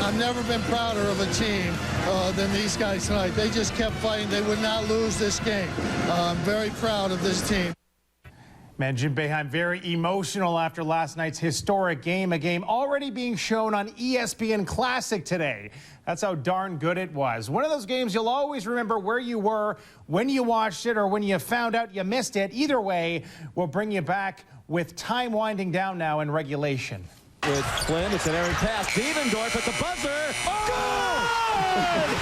I've never been prouder of a team than these guys tonight. They just kept fighting. They would not lose this game. I'm very proud of this team. Man, Jim Boeheim very emotional after last night's historic game, a game already being shown on ESPN Classic today. That's how darn good it was. One of those games you'll always remember where you were when you watched it or when you found out you missed it. Either way, we'll bring you back with time winding down now in regulation. With Flynn, it's an errant pass. Devendorf at the buzzer. Oh!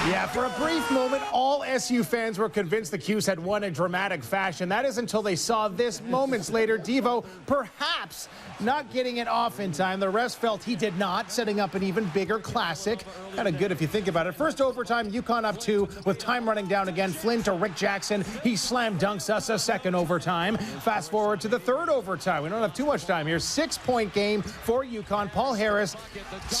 Yeah, for a brief moment, all SU fans were convinced the Cuse had won in dramatic fashion. That is until they saw this moments later. Devo perhaps not getting it off in time. The rest felt he did not, setting up an even bigger classic. Kind of good if you think about it. First overtime, UConn up 2 with time running down again. Flynn to Rick Jackson. He slam dunks us a second overtime. Fast forward to the third overtime. We don't have too much time here. 6-point game for UConn. Paul Harris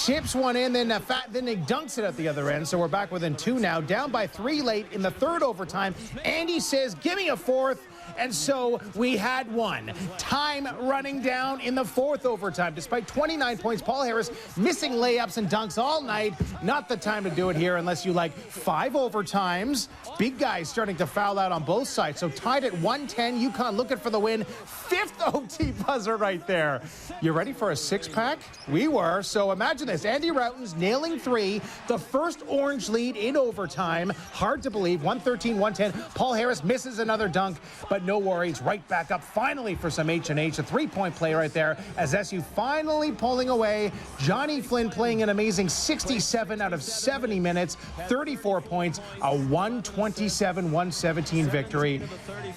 chips one in, then he dunks it at the other end. So we're back within 2 now, down by 3 late in the third overtime. Andy says, give me a fourth. And so we had one. Time running down in the fourth overtime. Despite 29 points, Paul Harris missing layups and dunks all night. Not the time to do it here unless you like 5 overtimes. Big guys starting to foul out on both sides. So tied at 110. UConn looking for the win. 5th OT buzzer right there. You ready for a 6-pack? We were. So imagine this. Andy Routen's nailing 3. The first orange lead in overtime. Hard to believe. 113-110. Paul Harris misses another dunk. But no worries, right back up finally for some H&H. A 3-point play right there as SU finally pulling away. Johnny Flynn playing an amazing 67 out of 70 minutes, 34 points, a 127-117 victory.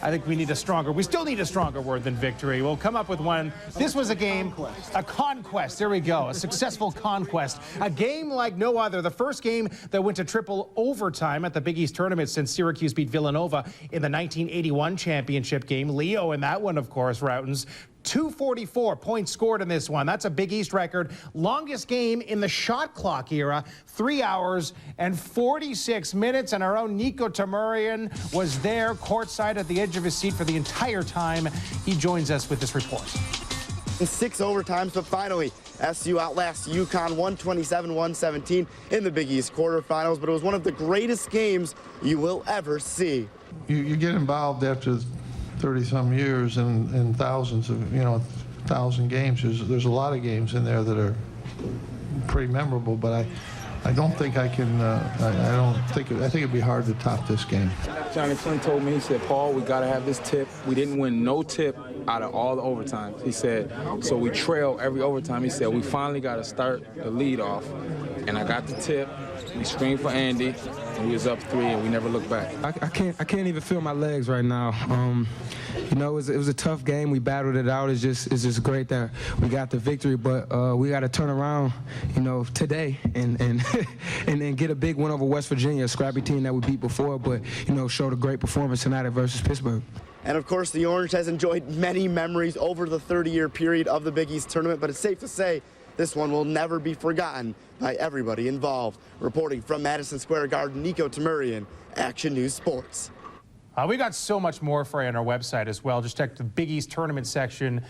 I think we still need a stronger word than victory. We'll come up with one. This was a game, a conquest. There we go, a successful conquest. A game like no other. The first game that went to triple overtime at the Big East tournament since Syracuse beat Villanova in the 1981 championship game. Leo in that one, of course, Routen's. 244 points scored in this one. That's a Big East record. Longest game in the shot clock era, 3 hours and 46 minutes. And our own Nico Tamurian was there courtside at the edge of his seat for the entire time. He joins us with this report. 6 overtimes, but finally, SU outlasts UConn 127-117 in the Big East quarterfinals. But it was one of the greatest games you will ever see. You get involved after 30-some years and thousands of, 1,000 games. There's a lot of games in there that are pretty memorable, but I don't think I can. I think it'd be hard to top this game. Johnny Flynn told me, he said, Paul, we got to have this tip. We didn't win no tip out of all the overtimes. He said, so we trail every overtime. He said, we finally got to start the lead off. And I got the tip. We screamed for Andy, and we was up 3, and we never looked back. I can't even feel my legs right now. It was a tough game. We battled it out. It's just great that we got the victory, but we got to turn around, today and then get a big win over West Virginia, a scrappy team that we beat before, but showed a great performance tonight versus Pittsburgh. And of course, the Orange has enjoyed many memories over the 30-year period of the Big East tournament, but it's safe to say this one will never be forgotten by everybody involved. Reporting from Madison Square Garden, Nico Tamurian, Action News Sports. We got so much more for you on our website as well. Just check the Big East tournament section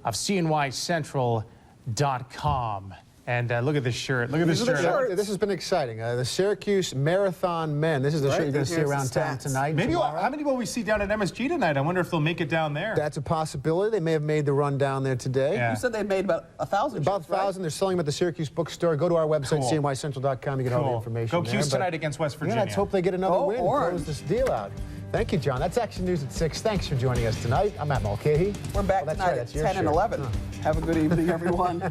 of CNYCentral.com. And look at this shirt. Look at this shirt. This has been exciting. The Syracuse Marathon Men. This is the shirt you're going to see around town tonight. Maybe how many will we see down at MSG tonight? I wonder if they'll make it down there. That's a possibility. They may have made the run down there today. Yeah. You said they made about 1,000. About 1,000. Right? They're selling them at the Syracuse bookstore. Go to our website, CNYCentral.com. You get all the information. Go Cuse tonight against West Virginia. Yeah, let's hope they get another win and close this deal out. Thank you, John. That's Action News at 6. Thanks for joining us tonight. I'm Matt Mulcahy. We're back tonight at 10 and 11. Have a good evening, everyone.